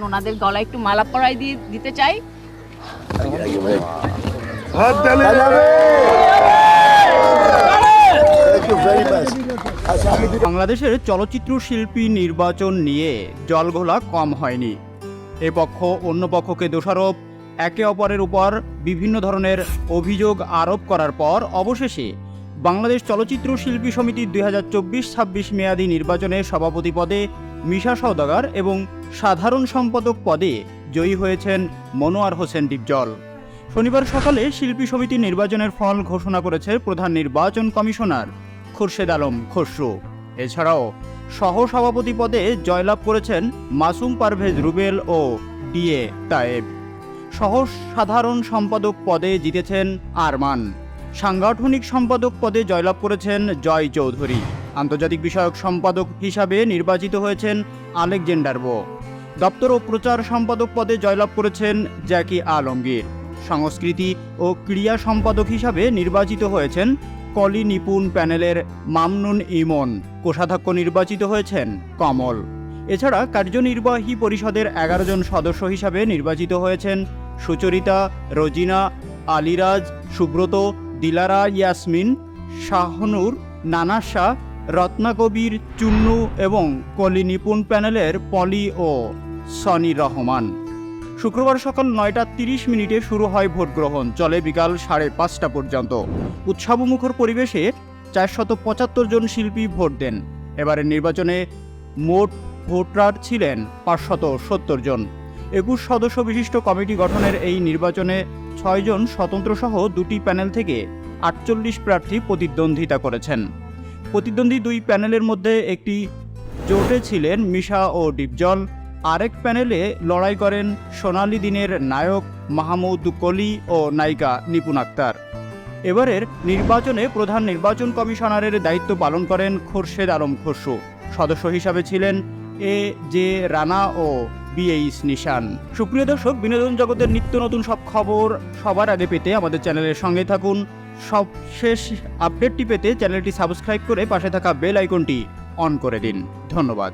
ওনাদের গলায় একটু মালা পরাই দিতে চাই। বাংলাদেশের চলচ্চিত্র শিল্পী নির্বাচন নিয়ে জলঘোলা কম হয়নি। এ পক্ষ অন্য পক্ষকে দোষারোপ, একে অপরের উপর বিভিন্ন ধরনের অভিযোগ আরোপ করার পর অবশেষে বাংলাদেশ চলচ্চিত্র শিল্পী সমিতির 2024-26 মেয়াদী নির্বাচনে সভাপতি পদে মিশা সওদাগর এবং সাধারণ সম্পাদক পদে জয়ী হয়েছেন মনোয়ার হোসেন ডিপজল। শনিবার সকালে শিল্পী সমিতি নির্বাচনের ফল ঘোষণা করেছে প্রধান নির্বাচন কমিশনার খুরশেদ আলম খসরু। এছাড়াও সহসভাপতি পদে জয়লাভ করেছেন মাসুম পারভেজ রুবেল ও ডিএ তায়েব। সহ সাধারণ সম্পাদক পদে জিতেছেন আরমান। সাংগঠনিক সম্পাদক পদে জয়লাভ করেছেন জয় চৌধুরী। আন্তর্জাতিক বিষয়ক সম্পাদক হিসাবে নির্বাচিত হয়েছেন আলেকজান্ডার বো। দপ্তর ও প্রচার সম্পাদক পদে জয়লাভ করেছেন জ্যাকি আলমগীর। সংস্কৃতি ও ক্রীড়া সম্পাদক হিসাবে নির্বাচিত হয়েছেন কলি নিপুণ প্যানেলের মামনুন ইমন। কোষাধ্যক্ষ নির্বাচিত হয়েছেন কমল। এছাড়া কার্যনির্বাহী পরিষদের 11 জন সদস্য হিসাবে নির্বাচিত হয়েছেন সুচরিতা, রোজিনা, আলিরাজ, সুব্রত, দিলারা ইয়াসমিন, শাহনুর, নানাশা, রত্নাকবির, চুন্নু এবং কলি নিপুণ প্যানেলের পলি ও সনি রহমান। শুক্রবার সকাল 9টা 30 শুরু হয় ভোট গ্রহণ, চলে বিকাল 5:30 পর্যন্ত। উৎসবমুখর পরিবেশে 475 জন শিল্পী ভোট দেন। এবারের নির্বাচনে মোট ভোটার ছিলেন 570 জন। 21 সদস্য বিশিষ্ট কমিটি গঠনের এই নির্বাচনে 6 জন স্বতন্ত্র সহ 2টি প্যানেল থেকে 48 প্রার্থী প্রতিদ্বন্দ্বিতা করেছেন। প্রতিদ্বন্দ্বী 2 প্যানেলের মধ্যে একটি জোটে ছিলেন মিশা ও ডিপজল। আরেক প্যানেলে লড়াই করেন সোনালী দিনের নায়ক মাহমুদ কলি ও নায়িকা নিপুণ আক্তার। এবারের নির্বাচনে প্রধান নির্বাচন কমিশনারের দায়িত্ব পালন করেন খুরশেদ আলম খসরু। সদস্য হিসাবে ছিলেন এ জে রানা ও বিএইচ নিশান। সুপ্রিয় দর্শক, বিনোদন জগতের নিত্য নতুন সব খবর সবার আগে পেতে আমাদের চ্যানেলের সঙ্গে থাকুন। সবশেষ আপডেটটি পেতে চ্যানেলটি সাবস্ক্রাইব করে পাশে থাকা বেল আইকনটি অন করে দিন। ধন্যবাদ।